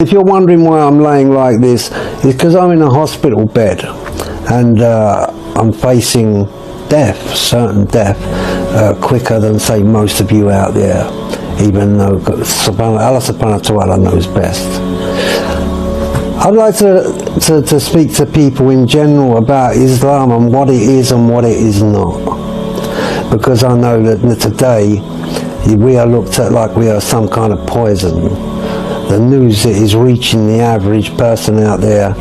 If you're wondering why I'm laying like this, it's because I'm in a hospital bed and I'm facing death, certain death, quicker than, say, most of you out there, even though Allah subhanahu wa ta'ala knows best. I'd like to speak to people in general about Islam and what it is and what it is not, because I know that today we are looked at like we are some kind of poison. The news that is reaching the average person out there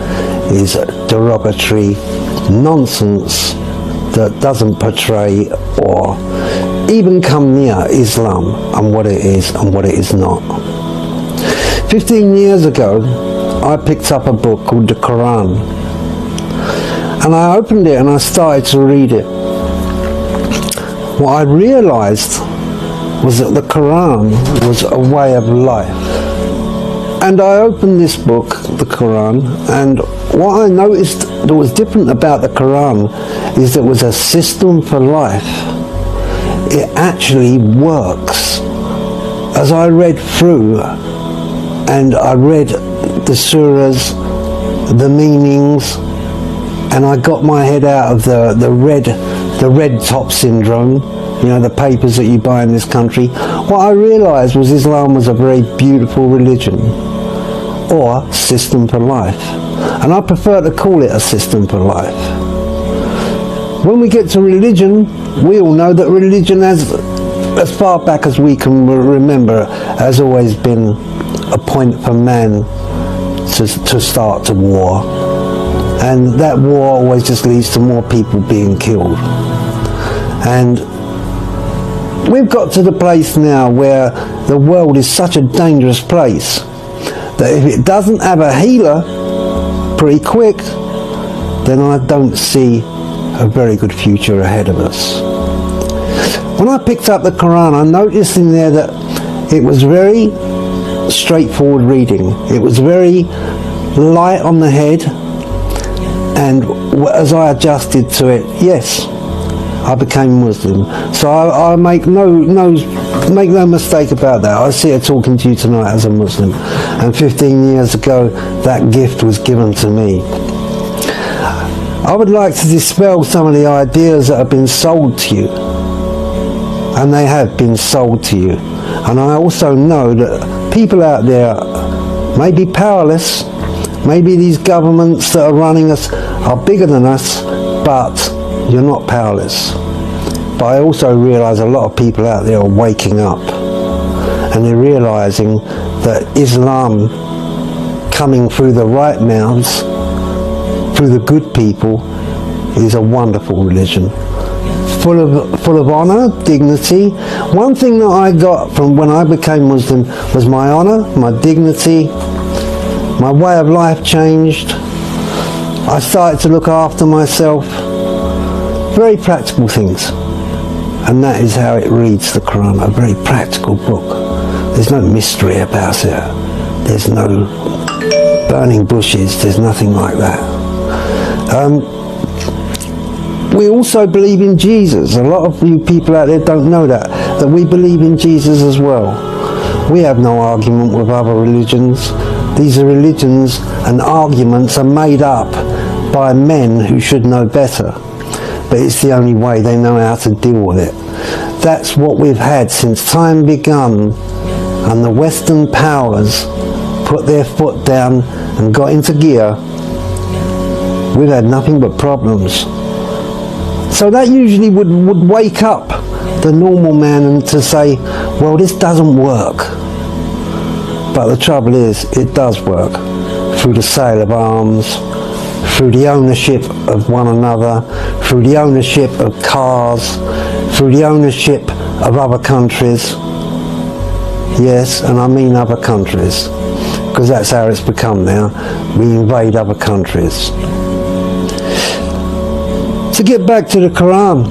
is derogatory nonsense that doesn't portray or even come near Islam and what it is and what it is not. 15 years ago, I picked up a book called the Quran, and I opened it and I started to read it. What I realized was that the Quran was a way of life. And I opened this book, the Quran, and what I noticed that was different about the Quran is there was a system for life. It actually works. As I read through and I read the surahs, the meanings, and I got my head out of the red top syndrome, you know, the papers that you buy in this country. What I realized was Islam was a very beautiful religion, or system for life, and I prefer to call it a system for life. When we get to religion, we all know that religion has, as far back as we can remember, has always been a point for man to start to war, and that war always just leads to more people being killed. And we've got to the place now where the world is such a dangerous place that if it doesn't have a healer pretty quick, then I don't see a very good future ahead of us. When I picked up the Quran, I noticed in there that it was very straightforward reading. It was very light on the head, and as I adjusted to it, yes, I became Muslim. So I make no mistake about that. I see it talking to you tonight as a Muslim, and 15 years ago that gift was given to me. I would like to dispel some of the ideas that have been sold to you, and they have been sold to you. And I also know that people out there may be powerless, maybe these governments that are running us are bigger than us, but you're not powerless. But I also realise a lot of people out there are waking up, and they're realising that Islam, coming through the right mouths, through the good people, is a wonderful religion. Full of honour, dignity. One thing that I got from when I became Muslim was my honour, my dignity, my way of life changed. I started to look after myself. Very practical things. And that is how it reads, the Quran, a very practical book. There's no mystery about it. There's no burning bushes, there's nothing like that. We also believe in Jesus. A lot of you people out there don't know that we believe in Jesus as well. We have no argument with other religions. These are religions, and arguments are made up by men who should know better. But it's the only way they know how to deal with it. That's what we've had since time begun, and the Western powers put their foot down and got into gear. We've had nothing but problems. So that usually would wake up the normal man and to say, well, this doesn't work. But the trouble is, it does work. Through the sale of arms, through the ownership of one another, through the ownership of cars, through the ownership of other countries. Yes, and I mean other countries, because that's how it's become now. We invade other countries. To get back to the Quran,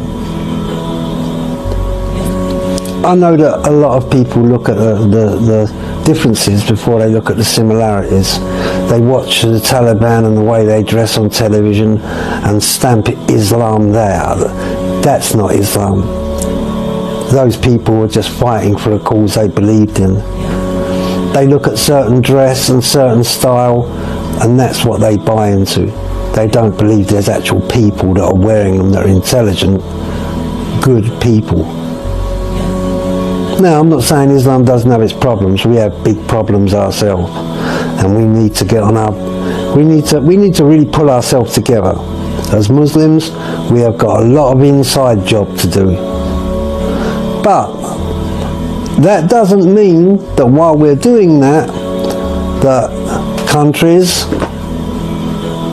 I know that a lot of people look at the differences before they look at the similarities. They watch the Taliban and the way they dress on television and stamp Islam there. That's not Islam. Those people were just fighting for a cause they believed in. They look at certain dress and certain style, and that's what they buy into. They don't believe there's actual people that are wearing them that are intelligent, good people. Now, I'm not saying Islam doesn't have its problems. We have big problems ourselves, and we need to get on our. We need to really pull ourselves together. As Muslims, we have got a lot of inside job to do. But that doesn't mean that while we're doing that, that countries,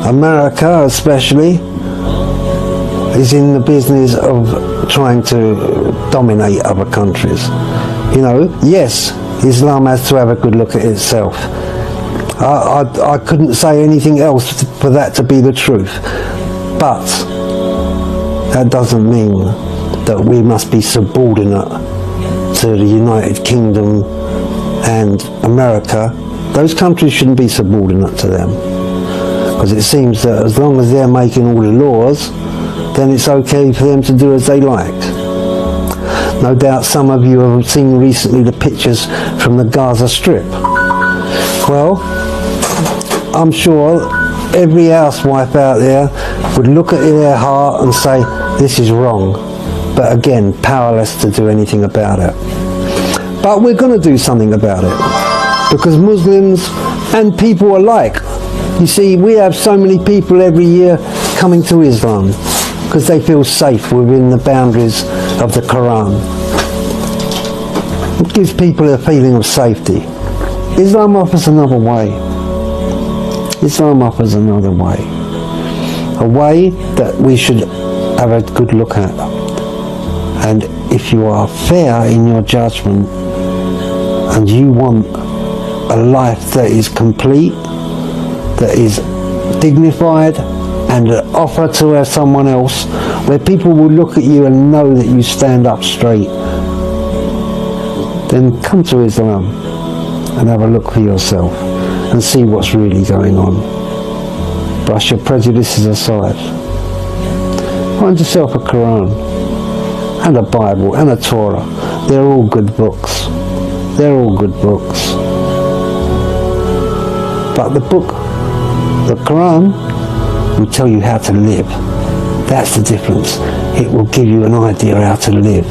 America especially, is in the business of trying to dominate other countries. You know, yes, Islam has to have a good look at itself. I couldn't say anything else for that to be the truth. But that doesn't mean that we must be subordinate to the United Kingdom and America. Those countries shouldn't be subordinate to them, because it seems that as long as they're making all the laws, then it's okay for them to do as they like. No doubt some of you have seen recently the pictures from the Gaza Strip. Well, I'm sure every housewife out there would look at their heart and say, this is wrong. But again, powerless to do anything about it. But we're going to do something about it, because Muslims and people alike, you see, we have so many people every year coming to Islam because they feel safe within the boundaries of the Quran. It gives people a feeling of safety. Islam offers another way. Islam offers another way. A way that we should have a good look at. And if you are fair in your judgment and you want a life that is complete, that is dignified, and an offer to have someone else where people will look at you and know that you stand up straight, then come to Islam and have a look for yourself and see what's really going on. Brush your prejudices aside. Find yourself a Quran and a Bible and a Torah. They're all good books. They're all good books. But the book, the Quran, will tell you how to live. That's the difference. It will give you an idea how to live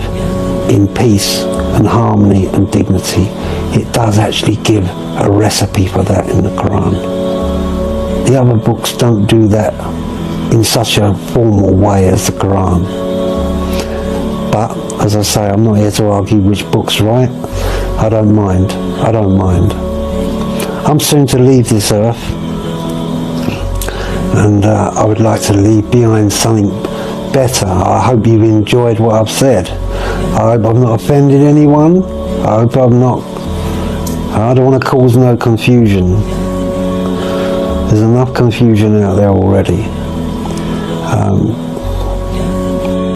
in peace and harmony and dignity. It does actually give a recipe for that in the Quran. The other books don't do that in such a formal way as the Quran. But, as I say, I'm not here to argue which book's right. I don't mind. I don't mind. I'm soon to leave this earth, and I would like to leave behind something better. I hope you've enjoyed what I've said. I hope I've not offended anyone. I hope I'm not. I don't want to cause no confusion. There's enough confusion out there already.